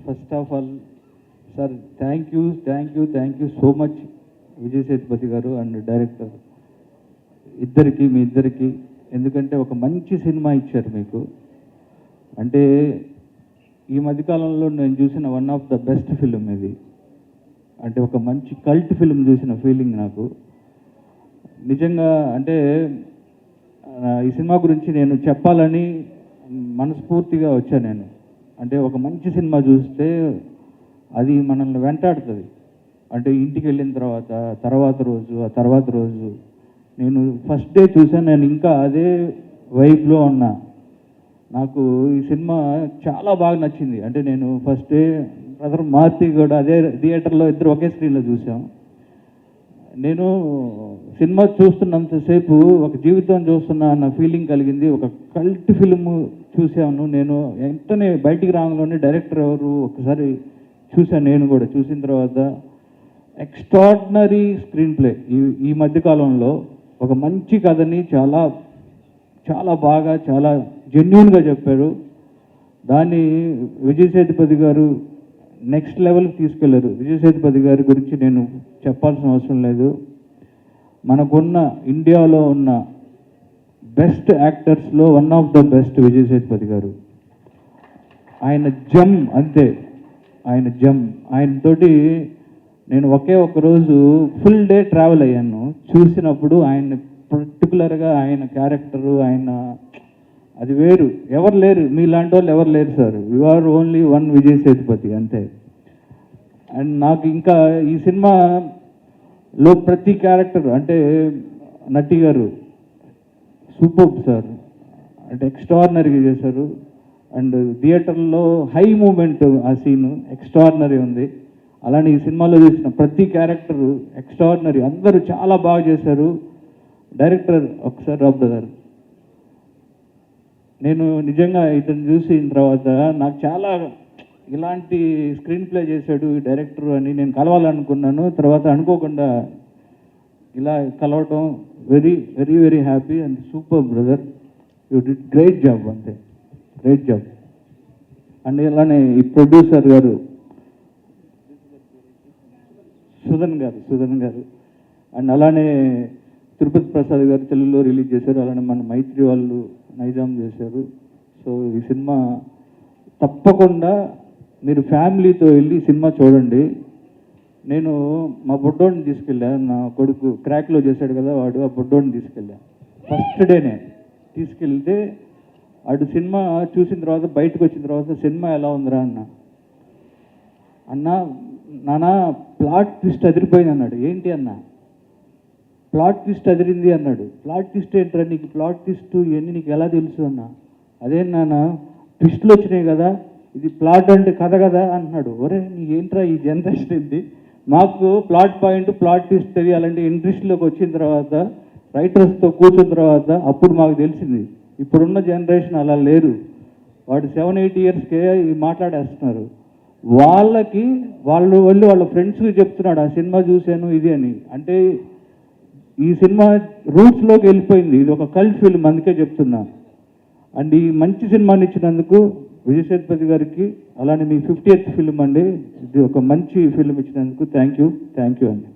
First of all sir thank you so much Vijay Sethupathi గారు and director మీ ఇద్దరికి. ఎందుకంటే ఒక మంచి సినిమా ఇచ్చారు మీకు. అంటే ఈ మధ్యకాలంలో నేను చూసిన one of the best film ఇది. అంటే ఒక మంచి కల్ట్ ఫిలిం చూసిన ఫీలింగ్ నాకు నిజంగా. అంటే ఈ సినిమా గురించి నేను చెప్పాలని మనస్ఫూర్తిగా వచ్చాను నేను. అంటే ఒక మంచి సినిమా చూస్తే అది మనల్ని వెంటాడుతుంది. అంటే ఇంటికి వెళ్ళిన తర్వాత రోజు నేను ఫస్ట్ డే చూసాను, నేను ఇంకా అదే వైబ్లో ఉన్నా. నాకు ఈ సినిమా చాలా బాగా నచ్చింది. అంటే నేను ఫస్ట్ డే బ్రదర్ మారుతి కూడా అదే థియేటర్లో ఇద్దరు ఒకే స్క్రీన్లో చూసాం. నేను సినిమా చూస్తున్నంతసేపు ఒక జీవితం చూస్తున్నా అన్న ఫీలింగ్ కలిగింది. ఒక కల్ట్ ఫిల్మ్ చూశాను నేను. వెంటనే బయటికి రాగానే డైరెక్టర్ ఎవరు ఒకసారి చూశాను. నేను కూడా చూసిన తర్వాత ఎక్స్ట్రాడినరీ స్క్రీన్ ప్లే. ఈ మధ్యకాలంలో ఒక మంచి కథని చాలా చాలా బాగా చాలా జెన్యూన్గా చెప్పారు. దాన్ని విజయ్ సేతుపతి గారు నెక్స్ట్ లెవెల్కి తీసుకెళ్లారు. విజయ్ సేతుపతి గారి గురించి నేను చెప్పాల్సిన అవసరం లేదు. మనకున్న ఇండియాలో ఉన్న బెస్ట్ యాక్టర్స్లో one of the best Vijay Sethupathi గారు. ఆయన జమ్ అంతే, ఆయన జమ్. ఆయనతోటి నేను ఒకే ఒక రోజు ఫుల్ డే ట్రావెల్ అయ్యాను. చూసినప్పుడు ఆయన పర్టికులర్గా ఆయన క్యారెక్టరు ఆయన అది వేరు. ఎవరు లేరు మీలాంటి వాళ్ళు, ఎవరు లేరు sir. You are only one Vijay Sethupathi అంతే. అండ్ నాకు ఇంకా ఈ సినిమాలో ప్రతి క్యారెక్టర్ అంటే నటి గారు సూపర్ సార్. అంటే ఎక్స్ట్రాడినరీగా చేశారు. అండ్ థియేటర్లో హై మూమెంట్, ఆ సీను ఎక్స్ట్రాడినరీ ఉంది. అలానే ఈ సినిమాలో చూసిన ప్రతి క్యారెక్టర్ ఎక్స్ట్రాడినరీ, అందరూ చాలా బాగా చేశారు. డైరెక్టర్ ఒకసారి రాబ్ బ్రదర్, నేను నిజంగా ఇతను చూసిన తర్వాత నాకు చాలా ఇలాంటి స్క్రీన్ ప్లే చేశాడు ఈ డైరెక్టర్ అని నేను కలవాలనుకున్నాను. తర్వాత అనుకోకుండా ఇలా కలవటం very very very happy and super brother. You did great job అంతే, గ్రేట్ జాబ్. అండ్ ఇలానే ఈ ప్రొడ్యూసర్ గారు సుధన్ గారు అండ్ అలానే తిరుపతి ప్రసాద్ గారు తెలుగులో రిలీజ్ చేశారు. అలానే మన మైత్రి వాళ్ళు నైజాం చేశారు. సో ఈ సినిమా తప్పకుండా మీరు ఫ్యామిలీతో వెళ్ళి సినిమా చూడండి. నేను మా బుడ్డోడిని తీసుకెళ్ళా, నా కొడుకు క్రాక్లో చేశాడు కదా వాడు, ఆ బుడ్డోడిని తీసుకెళ్ళా. ఫస్ట్ డేనే తీసుకెళ్తే వాడు సినిమా చూసిన తర్వాత బయటకు వచ్చిన తర్వాత సినిమా ఎలా ఉందిరా అన్న నాన్న ప్లాట్ ట్విస్ట్ అదిరిపోయింది అన్నాడు. ఏంటి అన్న ప్లాట్ ట్విస్ట్ అదిరింది అన్నాడు. ప్లాట్ ట్విస్ట్ ఏంట్రా, నీకు ప్లాట్ ట్విస్ట్ ఇవన్నీ నీకు ఎలా తెలుసు అన్న. అదే నాన్న ట్విస్టులు వచ్చినాయి కదా, ఇది ప్లాట్ అంటే కథ కదా అంటున్నాడు. ఒరే నీకేంట్రా ఈ జనరేషన్ ఏంటి, మాకు ప్లాట్ పాయింట్ ప్లాట్ ట్విస్ట్ తెలియాలంటే ఇండస్ట్రీలోకి వచ్చిన తర్వాత రైటర్స్తో కూర్చున్న తర్వాత అప్పుడు మాకు తెలిసింది. ఇప్పుడున్న జనరేషన్ అలా లేరు. వాడు 7-8 ఇయర్స్కే మాట్లాడేస్తున్నారు. వాళ్ళు వెళ్ళి వాళ్ళ ఫ్రెండ్స్కి చెప్తున్నాడు ఆ సినిమా చూశాను ఇది అని. అంటే ఈ సినిమా రూట్స్లోకి వెళ్ళిపోయింది. ఇది ఒక కల్ట్ ఫిల్మ్, అందుకే చెప్తున్నా. అండ్ ఈ మంచి సినిమాని ఇచ్చినందుకు విజయ్ సేతుపతి గారికి, అలానే మీ 50th ఫిల్మ్ అండి, ఇది ఒక మంచి ఫిల్మ్ ఇచ్చినందుకు థ్యాంక్ యూ అండి.